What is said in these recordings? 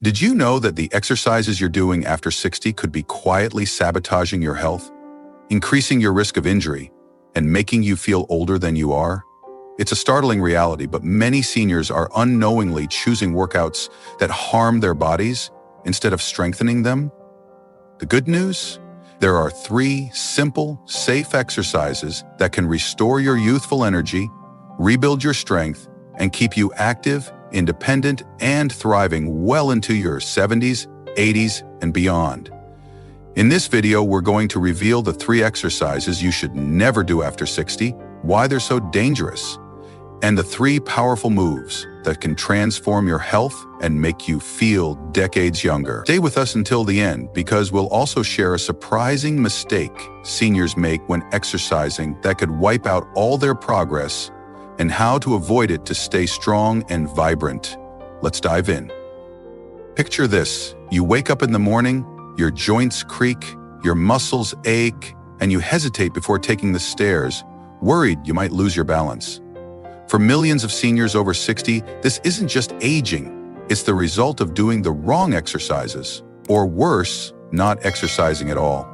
Did you know that the exercises you're doing after 60 could be quietly sabotaging your health, increasing your risk of injury, and making you feel older than you are? It's a startling reality, but many seniors are unknowingly choosing workouts that harm their bodies instead of strengthening them. The good news? There are 3 simple, safe exercises that can restore your youthful energy, rebuild your strength, and keep you active, independent, and thriving well into your 70s, 80s, and beyond. In this video, we're going to reveal the 3 exercises you should never do after 60, why they're so dangerous, and the 3 powerful moves that can transform your health and make you feel decades younger. Stay with us until the end, because we'll also share a surprising mistake seniors make when exercising that could wipe out all their progress and how to avoid it to stay strong and vibrant. Let's dive in. Picture this. You wake up in the morning, your joints creak, your muscles ache, and you hesitate before taking the stairs, worried you might lose your balance. For millions of seniors over 60, this isn't just aging, it's the result of doing the wrong exercises, or worse, not exercising at all.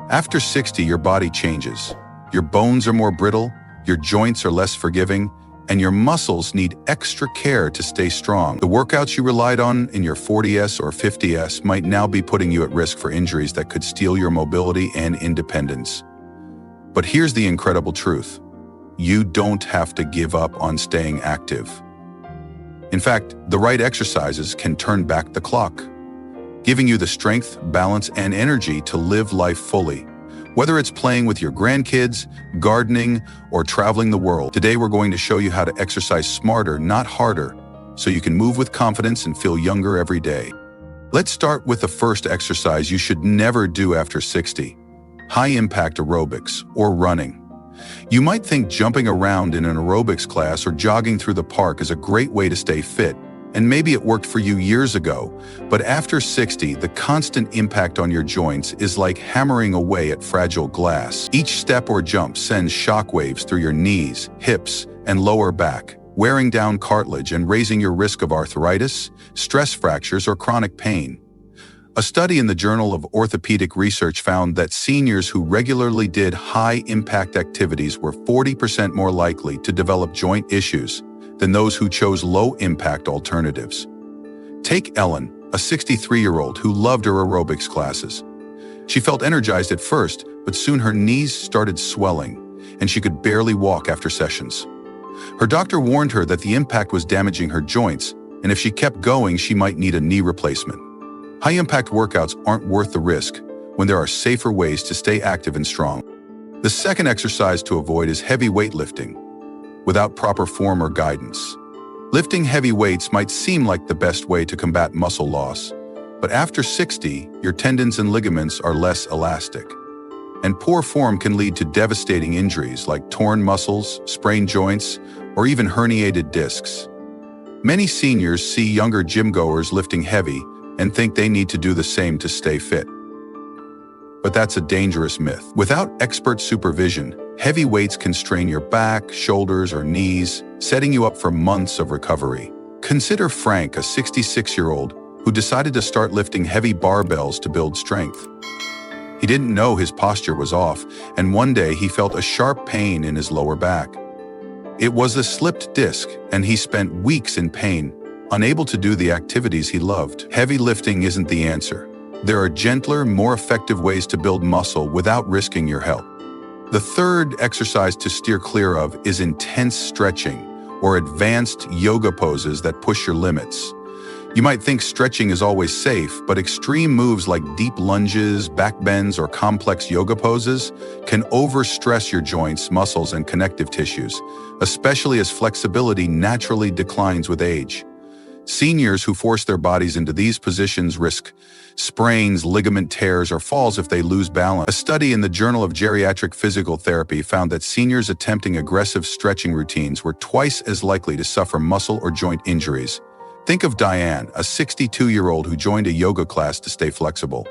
After 60, your body changes. Your bones are more brittle, your joints are less forgiving, and your muscles need extra care to stay strong. The workouts you relied on in your 40s or 50s might now be putting you at risk for injuries that could steal your mobility and independence. But here's the incredible truth. You don't have to give up on staying active. In fact, the right exercises can turn back the clock, giving you the strength, balance, and energy to live life fully. Whether it's playing with your grandkids, gardening, or traveling the world, today we're going to show you how to exercise smarter, not harder, so you can move with confidence and feel younger every day. Let's start with the first exercise you should never do after 60, high-impact aerobics, or running. You might think jumping around in an aerobics class or jogging through the park is a great way to stay fit, and maybe it worked for you years ago, but after 60, the constant impact on your joints is like hammering away at fragile glass. Each step or jump sends shockwaves through your knees, hips, and lower back, wearing down cartilage and raising your risk of arthritis, stress fractures, or chronic pain. A study in the Journal of Orthopedic Research found that seniors who regularly did high-impact activities were 40% more likely to develop joint issues than those who chose low-impact alternatives. Take Ellen, a 63-year-old who loved her aerobics classes. She felt energized at first, but soon her knees started swelling, and she could barely walk after sessions. Her doctor warned her that the impact was damaging her joints, and if she kept going, she might need a knee replacement. High-impact workouts aren't worth the risk when there are safer ways to stay active and strong. The second exercise to avoid is heavy weightlifting, without proper form or guidance. Lifting heavy weights might seem like the best way to combat muscle loss, but after 60, your tendons and ligaments are less elastic. And poor form can lead to devastating injuries like torn muscles, sprained joints, or even herniated discs. Many seniors see younger gym-goers lifting heavy and think they need to do the same to stay fit. But that's a dangerous myth. Without expert supervision, heavy weights can strain your back, shoulders, or knees, setting you up for months of recovery. Consider Frank, a 66-year-old who decided to start lifting heavy barbells to build strength. He didn't know his posture was off, and one day he felt a sharp pain in his lower back. It was a slipped disc, and he spent weeks in pain, unable to do the activities he loved. Heavy lifting isn't the answer. There are gentler, more effective ways to build muscle without risking your health. The third exercise to steer clear of is intense stretching, or advanced yoga poses that push your limits. You might think stretching is always safe, but extreme moves like deep lunges, back bends, or complex yoga poses can overstress your joints, muscles, and connective tissues, especially as flexibility naturally declines with age. Seniors who force their bodies into these positions risk sprains, ligament tears, or falls if they lose balance. A study in the Journal of Geriatric Physical Therapy found that seniors attempting aggressive stretching routines were twice as likely to suffer muscle or joint injuries. Think of Diane, a 62-year-old who joined a yoga class to stay flexible.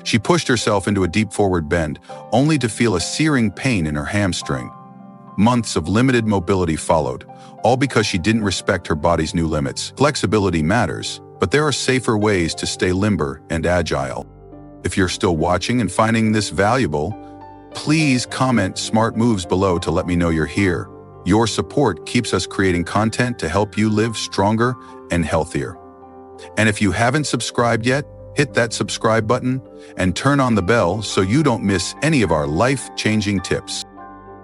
She pushed herself into a deep forward bend, only to feel a searing pain in her hamstring. Months of limited mobility followed, all because she didn't respect her body's new limits. Flexibility matters, but there are safer ways to stay limber and agile. If you're still watching and finding this valuable, please comment smart moves below to let me know you're here. Your support keeps us creating content to help you live stronger and healthier. And if you haven't subscribed yet, hit that subscribe button and turn on the bell so you don't miss any of our life-changing tips.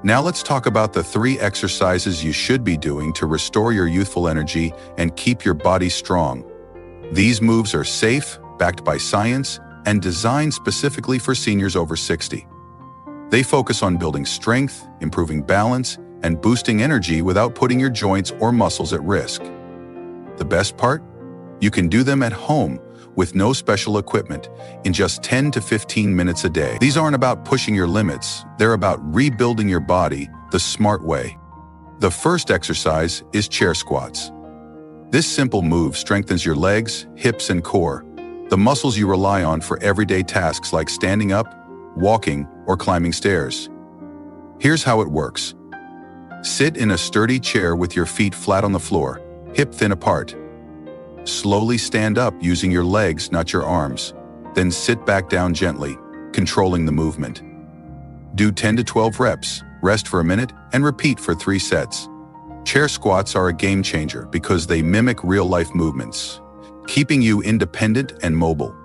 Now let's talk about the 3 exercises you should be doing to restore your youthful energy and keep your body strong. These moves are safe, backed by science, and designed specifically for seniors over 60. They focus on building strength, improving balance, and boosting energy without putting your joints or muscles at risk. The best part? You can do them at home with no special equipment in just 10 to 15 minutes a day. These aren't about pushing your limits, they're about rebuilding your body the smart way. The first exercise is chair squats. This simple move strengthens your legs, hips, and core, the muscles you rely on for everyday tasks like standing up, walking, or climbing stairs. Here's how it works. Sit in a sturdy chair with your feet flat on the floor, hip-width apart. Slowly stand up using your legs, not your arms. Then sit back down gently, controlling the movement. Do 10 to 12 reps, rest for a minute, and repeat for 3 sets. Chair squats are a game changer because they mimic real-life movements, keeping you independent and mobile.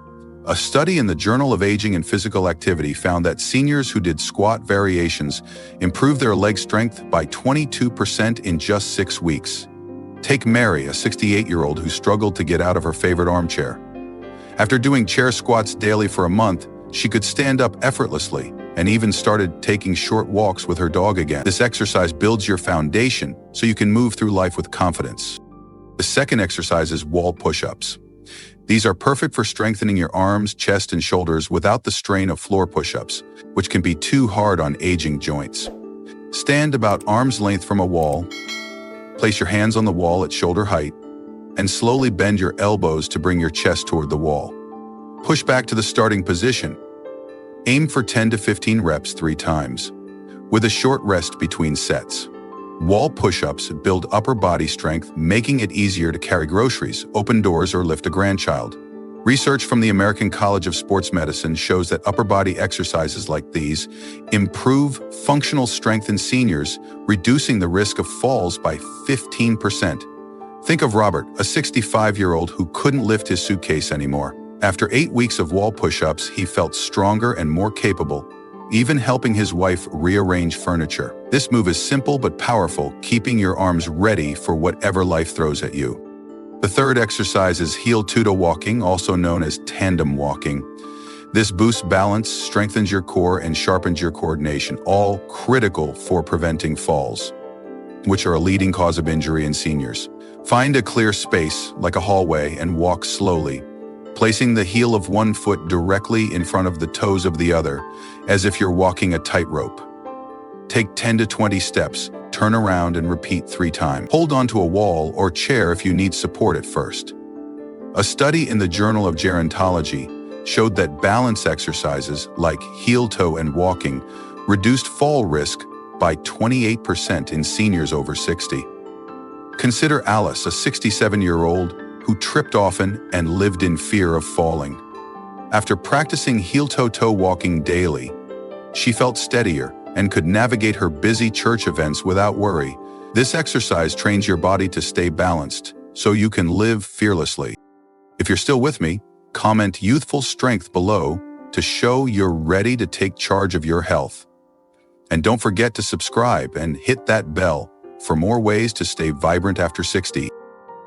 A study in the Journal of Aging and Physical Activity found that seniors who did squat variations improved their leg strength by 22% in just 6 weeks. Take Mary, a 68-year-old who struggled to get out of her favorite armchair. After doing chair squats daily for a month, she could stand up effortlessly and even started taking short walks with her dog again. This exercise builds your foundation so you can move through life with confidence. The second exercise is wall push-ups. These are perfect for strengthening your arms, chest, and shoulders without the strain of floor push-ups, which can be too hard on aging joints. Stand about arm's length from a wall, place your hands on the wall at shoulder height, and slowly bend your elbows to bring your chest toward the wall. Push back to the starting position. Aim for 10 to 15 reps 3 times, with a short rest between sets. Wall push-ups build upper body strength, making it easier to carry groceries, open doors, or lift a grandchild. Research from the American College of Sports Medicine shows that upper body exercises like these improve functional strength in seniors, reducing the risk of falls by 15%. Think of Robert, a 65-year-old who couldn't lift his suitcase anymore. After 8 weeks of wall push-ups, he felt stronger and more capable, even helping his wife rearrange furniture. This move is simple but powerful, keeping your arms ready for whatever life throws at you. The third exercise is heel-to-toe walking, also known as tandem walking. This boosts balance, strengthens your core, and sharpens your coordination, all critical for preventing falls, which are a leading cause of injury in seniors. Find a clear space, like a hallway, and walk slowly, placing the heel of one foot directly in front of the toes of the other, as if you're walking a tightrope. Take 10 to 20 steps, turn around, and repeat 3 times. Hold onto a wall or chair if you need support at first. A study in the Journal of Gerontology showed that balance exercises like heel-toe and walking reduced fall risk by 28% in seniors over 60. Consider Alice, a 67-year-old who tripped often and lived in fear of falling. After practicing heel-to-toe walking daily, she felt steadier and could navigate her busy church events without worry. This exercise trains your body to stay balanced, so you can live fearlessly. If you're still with me, comment "youthful strength" below to show you're ready to take charge of your health. And don't forget to subscribe and hit that bell for more ways to stay vibrant after 60.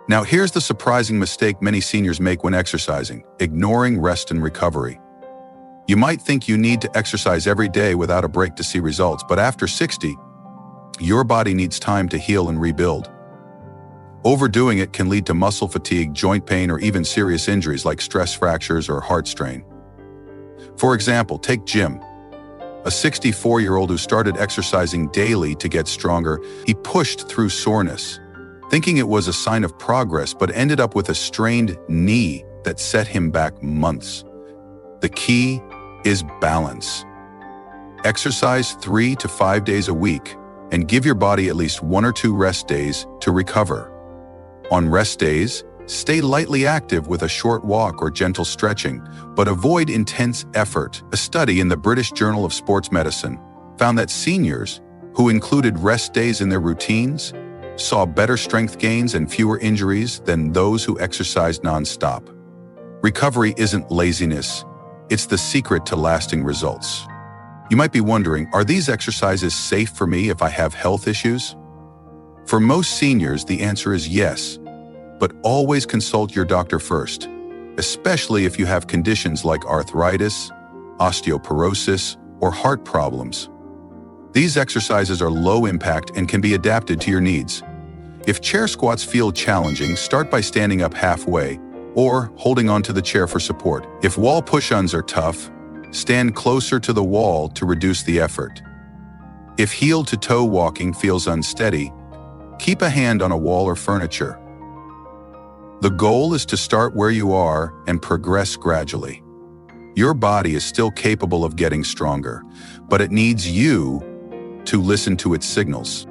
Now here's the surprising mistake many seniors make when exercising: ignoring rest and recovery. You might think you need to exercise every day without a break to see results, but after 60, your body needs time to heal and rebuild. Overdoing it can lead to muscle fatigue, joint pain, or even serious injuries like stress fractures or heart strain. For example, take Jim, a 64-year-old who started exercising daily to get stronger. He pushed through soreness, thinking it was a sign of progress, but ended up with a strained knee that set him back months. The key is balance. Exercise 3 to 5 days a week and give your body at least 1 or 2 rest days to recover. On rest days, Stay lightly active with a short walk or gentle stretching, but avoid intense effort. A study in the British Journal of Sports Medicine found that seniors who included rest days in their routines saw better strength gains and fewer injuries than those who exercised nonstop. Recovery isn't laziness, it's the secret to lasting results. You might be wondering, are these exercises safe for me if I have health issues? For most seniors, the answer is yes, but always consult your doctor first, especially if you have conditions like arthritis, osteoporosis, or heart problems. These exercises are low impact and can be adapted to your needs. If chair squats feel challenging, start by standing up halfway or holding onto the chair for support. If wall push-ups are tough, stand closer to the wall to reduce the effort. If heel-to-toe walking feels unsteady, keep a hand on a wall or furniture. The goal is to start where you are and progress gradually. Your body is still capable of getting stronger, but it needs you to listen to its signals.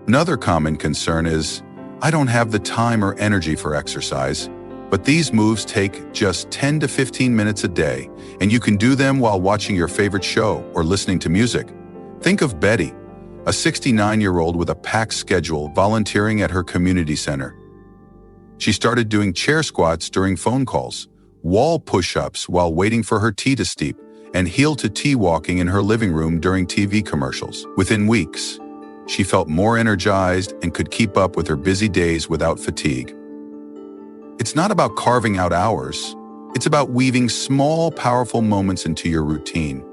Another common concern is, I don't have the time or energy for exercise, but these moves take just 10 to 15 minutes a day, and you can do them while watching your favorite show or listening to music. Think of Betty, a 69-year-old with a packed schedule volunteering at her community center. She started doing chair squats during phone calls, wall push-ups while waiting for her tea to steep, and heel-to-tea walking in her living room during TV commercials. Within weeks, she felt more energized and could keep up with her busy days without fatigue. It's not about carving out hours. It's about weaving small, powerful moments into your routine.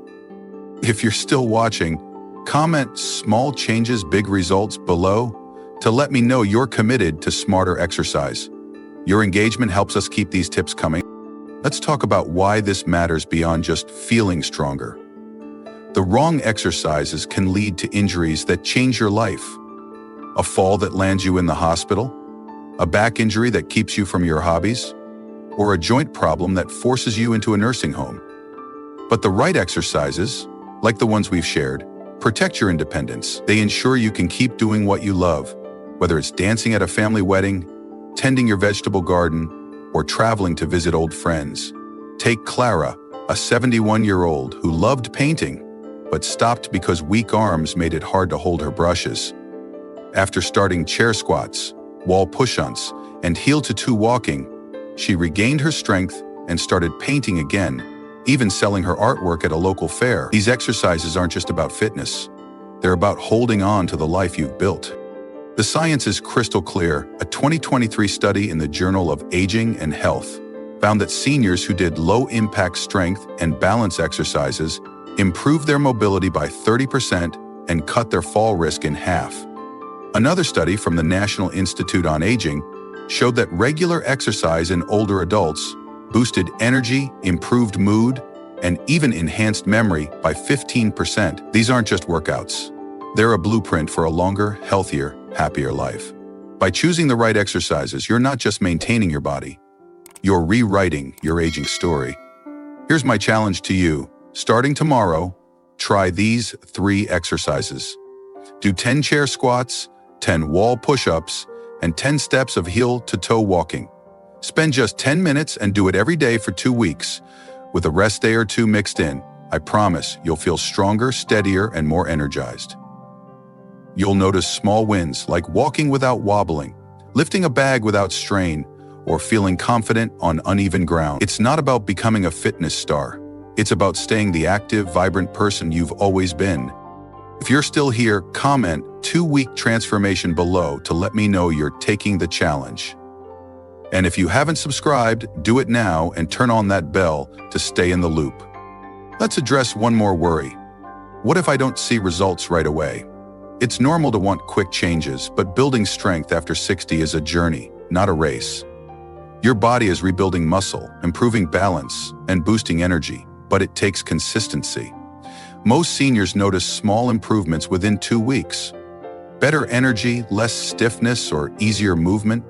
If you're still watching, comment "small changes, big results" below to let me know you're committed to smarter exercise. Your engagement helps us keep these tips coming. Let's talk about why this matters beyond just feeling stronger. The wrong exercises can lead to injuries that change your life. A fall that lands you in the hospital, a back injury that keeps you from your hobbies, or a joint problem that forces you into a nursing home. But the right exercises, like the ones we've shared, protect your independence. They ensure you can keep doing what you love, whether it's dancing at a family wedding, tending your vegetable garden, or traveling to visit old friends. Take Clara, a 71-year-old who loved painting, but stopped because weak arms made it hard to hold her brushes. After starting chair squats, wall push-ups, and heel-to-toe walking, she regained her strength and started painting again, even selling her artwork at a local fair. These exercises aren't just about fitness. They're about holding on to the life you've built. The science is crystal clear. A 2023 study in the Journal of Aging and Health found that seniors who did low-impact strength and balance exercises improved their mobility by 30% and cut their fall risk in half. Another study from the National Institute on Aging showed that regular exercise in older adults boosted energy, improved mood, and even enhanced memory by 15%. These aren't just workouts. They're a blueprint for a longer, healthier, happier life. By choosing the right exercises, you're not just maintaining your body, you're rewriting your aging story. Here's my challenge to you. Starting tomorrow, try these 3 exercises. Do 10 chair squats, 10 wall push-ups, and 10 steps of heel-to-toe walking. Spend just 10 minutes and do it every day for 2 weeks. With a rest day or 2 mixed in, I promise you'll feel stronger, steadier, and more energized. You'll notice small wins like walking without wobbling, lifting a bag without strain, or feeling confident on uneven ground. It's not about becoming a fitness star. It's about staying the active, vibrant person you've always been. If you're still here, comment 2-week transformation below to let me know you're taking the challenge. And if you haven't subscribed, do it now and turn on that bell to stay in the loop. Let's address one more worry. What if I don't see results right away? It's normal to want quick changes, but building strength after 60 is a journey, not a race. Your body is rebuilding muscle, improving balance, and boosting energy, but it takes consistency. Most seniors notice small improvements within 2 weeks. Better energy, less stiffness, or easier movement.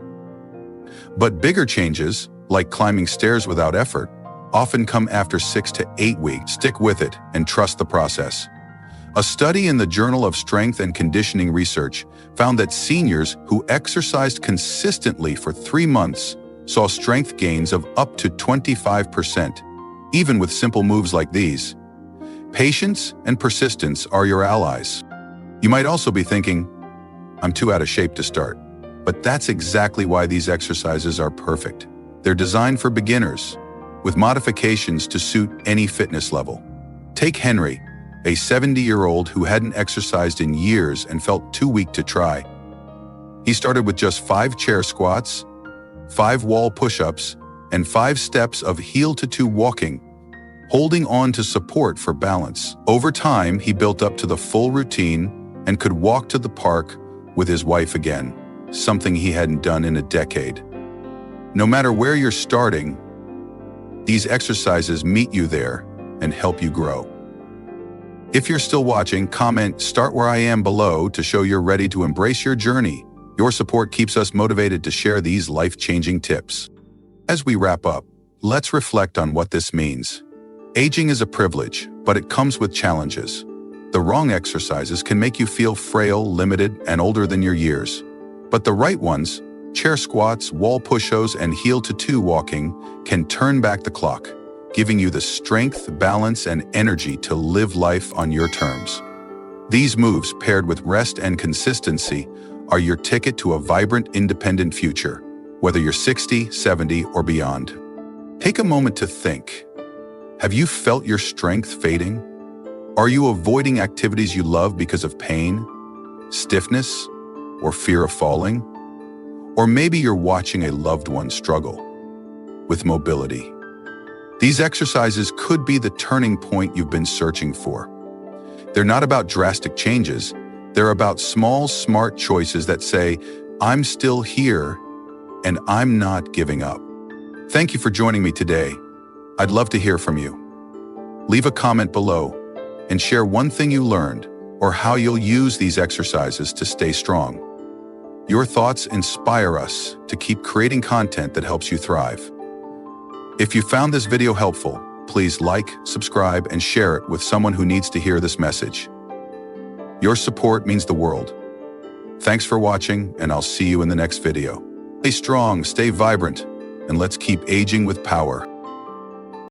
But bigger changes, like climbing stairs without effort, often come after 6 to 8 weeks. Stick with it and trust the process. A study in the Journal of Strength and Conditioning Research found that seniors who exercised consistently for 3 months saw strength gains of up to 25%, even with simple moves like these. Patience and persistence are your allies. You might also be thinking, I'm too out of shape to start. But that's exactly why these exercises are perfect. They're designed for beginners, with modifications to suit any fitness level. Take Henry, a 70-year-old who hadn't exercised in years and felt too weak to try. He started with just 5 chair squats, 5 wall push-ups, and 5 steps of heel-to-toe walking, holding on to support for balance. Over time, he built up to the full routine and could walk to the park with his wife again, something he hadn't done in a decade. No matter where you're starting, these exercises meet you there and help you grow. If you're still watching, comment "Start where I am" below to show you're ready to embrace your journey. Your support keeps us motivated to share these life-changing tips. As we wrap up, let's reflect on what this means. Aging is a privilege, but it comes with challenges. The wrong exercises can make you feel frail, limited, and older than your years. But the right ones, chair squats, wall push-ups, and heel-to-toe walking, can turn back the clock, giving you the strength, balance, and energy to live life on your terms. These moves, paired with rest and consistency, are your ticket to a vibrant, independent future, whether you're 60, 70, or beyond. Take a moment to think. Have you felt your strength fading? Are you avoiding activities you love because of pain, stiffness, or fear of falling? Or maybe you're watching a loved one struggle with mobility. These exercises could be the turning point you've been searching for. They're not about drastic changes. They're about small, smart choices that say, I'm still here and I'm not giving up. Thank you for joining me today. I'd love to hear from you. Leave a comment below and share one thing you learned or how you'll use these exercises to stay strong. Your thoughts inspire us to keep creating content that helps you thrive. If you found this video helpful, please like, subscribe, and share it with someone who needs to hear this message. Your support means the world. Thanks for watching, and I'll see you in the next video. Stay strong, stay vibrant, and let's keep aging with power.